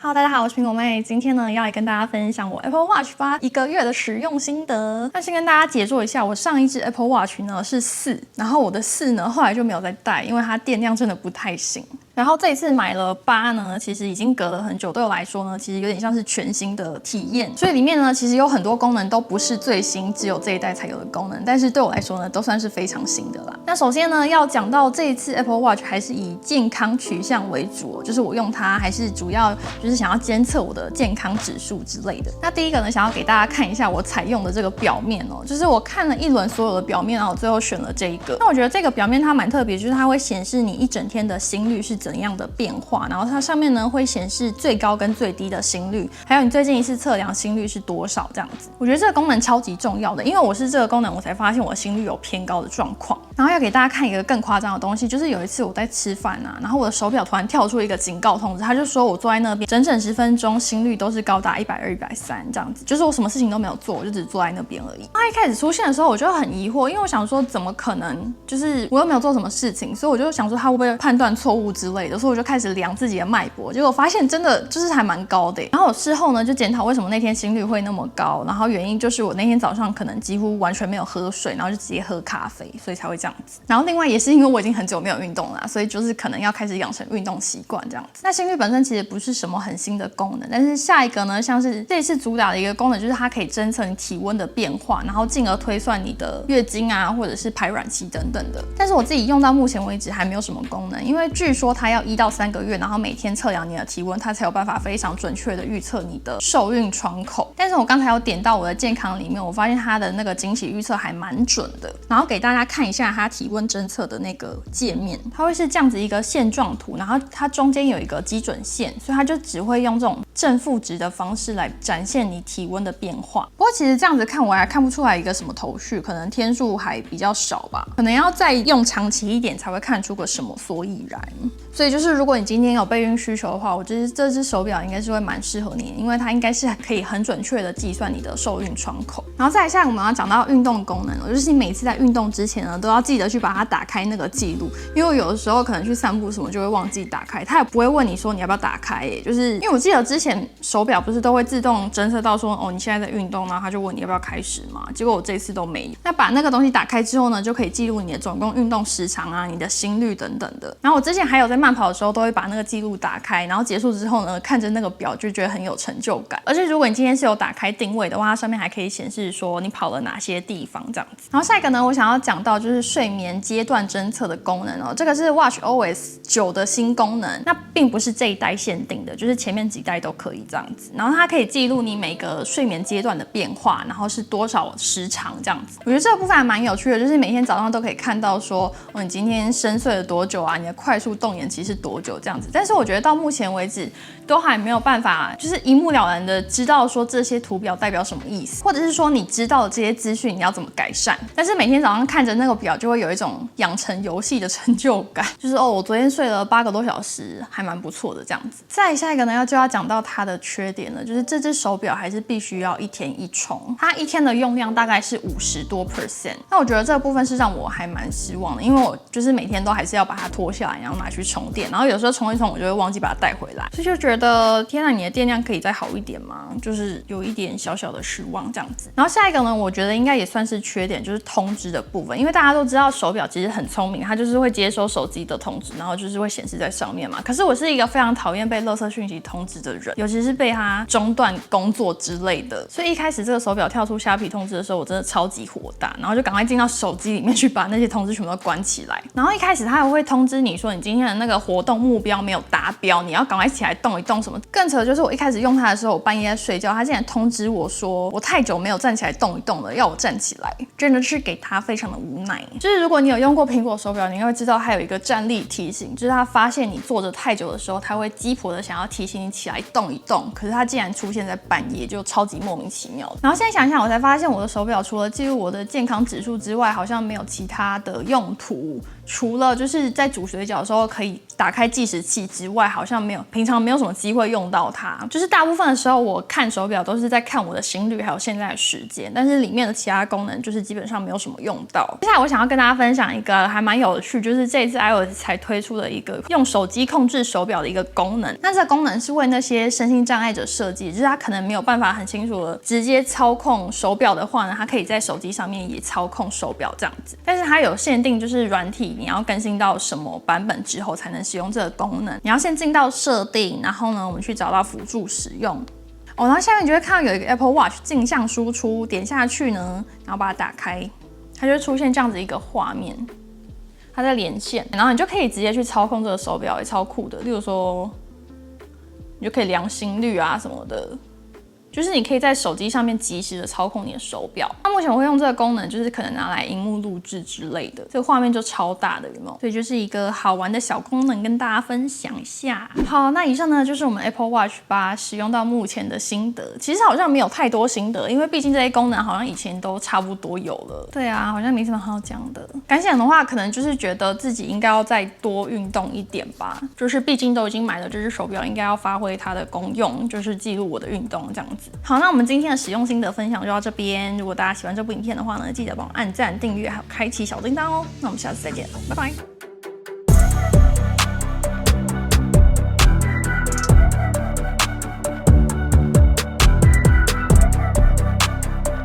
Hello， 大家好，我是苹果妹。今天呢，要来跟大家分享我 Apple Watch 1个月的使用心得。那先跟大家解说一下，我上一支 Apple Watch 呢是4，然后我的4呢后来就没有再带，因为它电量真的不太行。然后这一次买了8呢，其实已经隔了很久，对我来说呢，其实有点像是全新的体验。所以里面呢，其实有很多功能都不是最新，只有这一代才有的功能，但是对我来说呢，都算是非常新的啦。那首先呢，要讲到这一次 Apple Watch 还是以健康取向为主，就是我用它还是主要就是想要监测我的健康指数之类的。那第一个呢，想要给大家看一下我采用的这个表面哦，就是我看了一轮所有的表面，然后我最后选了这一个。那我觉得这个表面它蛮特别，就是它会显示你一整天的心率是怎样的变化，然后它上面呢会显示最高跟最低的心率，还有你最近一次测量心率是多少这样子。我觉得这个功能超级重要的，因为我是这个功能我才发现我心率有偏高的状况。然后要给大家看一个更夸张的东西，就是有一次我在吃饭啊，然后我的手表突然跳出一个警告通知，他就说我坐在那边整整10分钟，心率都是高达120、130这样子，就是我什么事情都没有做，我就只坐在那边而已。他一开始出现的时候，我就很疑惑，因为我想说怎么可能，就是我又没有做什么事情，所以我就想说他会不会判断错误之类的，所以我就开始量自己的脉搏，结果发现真的就是还蛮高的。然后我事后呢就检讨为什么那天心率会那么高，然后原因就是我那天早上可能几乎完全没有喝水，然后就直接喝咖啡，所以才会这样子。然后另外也是因为我已经很久没有运动了，所以就是可能要开始养成运动习惯这样子。那心率本身其实不是什么很新的功能，但是下一个呢，像是这一次主打的一个功能，就是它可以侦测你体温的变化，然后进而推算你的月经啊，或者是排卵期等等的。但是我自己用到目前为止还没有什么功能，因为据说它要1到3个月，然后每天测量你的体温，它才有办法非常准确的预测你的受孕窗口。但是我刚才有点到我的健康里面，我发现它的那个经期预测还蛮准的。然后给大家看一下它体温侦测的那个界面，它会是这样子一个线状图，然后它中间有一个基准线，所以它就只会用这种正负值的方式来展现你体温的变化。不过其实这样子看我还看不出来一个什么头绪，可能天数还比较少吧，可能要再用长期一点才会看出个什么所以然。所以就是如果你今天有备孕需求的话，我觉得这只手表应该是会蛮适合你，因为它应该是可以很准确的计算你的受孕窗口。然后再来下来我们要讲到运动功能，就是你每次在运动之前呢，都要记得去把它打开那个记录，因为有的时候可能去散步什么就会忘记打开，它也不会问你说你要不要打开耶，就是因为我记得之前手表不是都会自动侦测到说哦你现在在运动，然后它就问你要不要开始嘛，结果我这次都没有。那把那个东西打开之后呢，就可以记录你的总共运动时长啊，你的心率等等的。然后我之前还有在慢跑的时候都会把那个记录打开，然后结束之后呢，看着那个表就觉得很有成就感。而且如果你今天是有打开定位的话，它上面还可以显示说你跑了哪些地方这样子。然后下一个呢，我想要讲到就是睡眠阶段侦测的功能哦，这个是 watchOS 9的新功能，那并不是这一代限定的，就是前面几代都可以这样子。然后它可以记录你每个睡眠阶段的变化，然后是多少时长这样子。我觉得这个部分还蛮有趣的，就是每天早上都可以看到说哦你今天深睡了多久啊，你的快速动眼期是多久这样子。但是我觉得到目前为止都还没有办法就是一目了然的知道说这些图表代表什么意思，或者是说你知道的这些资讯你要怎么改善。但是每天早上看着那个表就会有一种养成游戏的成就感，就是哦我昨天睡了8个多小时，还蛮不错的这样子。再下一个呢就要讲到它的缺点了，就是这只手表还是必须要1天1充，它1天的用量大概是50多%。那我觉得这个部分是让我还蛮失望的，因为我就是每天都还是要把它脱下来，然后拿去充电，然后有时候充一充我就会忘记把它带回来，所以就觉得天哪，你的电量可以再好一点吗？就是有一点小小的失望这样子。然后下一个呢，我觉得应该也算是缺点，就是通知的部分，因为大家都知道手表其实很聪明，它就是会接收手机的通知，然后就是会显示在上面嘛。可是我是一个非常讨厌被垃圾讯息通知的人，尤其是被它中断工作之类的，所以一开始这个手表跳出虾皮通知的时候，我真的超级火大，然后就赶快进到手机里面去把那些通知全部都关起来。然后一开始它还会通知你说你今天的那个活动目标没有达标，你要赶快起来动一动什么。更扯的就是我一开始用它的时候，我半夜在睡觉，它竟然通知我说我太久没有站起来动一动了，要我站起来，真的是给它非常的无奈。就是如果你有用过苹果手表，你会知道它有一个站立提醒，就是它发现你坐着太久的时候，它会鸡婆的想要提醒你起来动一动，可是它竟然出现在半夜，就超级莫名其妙的。然后现在想想，我才发现我的手表除了记录我的健康指数之外，好像没有其他的用途。除了就是在煮水饺的时候可以打开计时器之外，好像平常没有什么机会用到它。就是大部分的时候我看手表都是在看我的心率还有现在的时间，但是里面的其他功能就是基本上没有什么用到。接下来我想要跟大家分享一个还蛮有趣，就是这一次 iOS 才推出的一个用手机控制手表的一个功能。那这个功能是为那些身心障碍者设计，就是他可能没有办法很清楚的直接操控手表的话呢，他可以在手机上面也操控手表这样子。但是它有限定，就是软体你要更新到什么版本之后才能使用这个功能。你要先进到设定，然后呢，我们去找到辅助使用。然后下面你就会看到有一个 Apple Watch 镜像输出，点下去呢，然后把它打开，它就会出现这样子一个画面。它在连线，然后你就可以直接去操控这个手表，也超酷的。例如说，你就可以量心率啊什么的，就是你可以在手机上面及时的操控你的手表。那目前我会用这个功能，就是可能拿来荧幕录制之类的，这个画面就超大的，有没有？所以就是一个好玩的小功能，跟大家分享一下。好，那以上呢就是我们 Apple Watch 8使用到目前的心得。其实好像没有太多心得，因为毕竟这些功能好像以前都差不多有了。对啊，好像没什么好讲的。感想的话，可能就是觉得自己应该要再多运动一点吧。就是毕竟都已经买了这只手表，应该要发挥它的功用，就是记录我的运动这样子。好，那我们今天的使用心得分享就到这边。如果大家喜欢这部影片的话呢，记得帮我按赞、订阅，还有开启小铃铛哦。那我们下次再见，拜拜。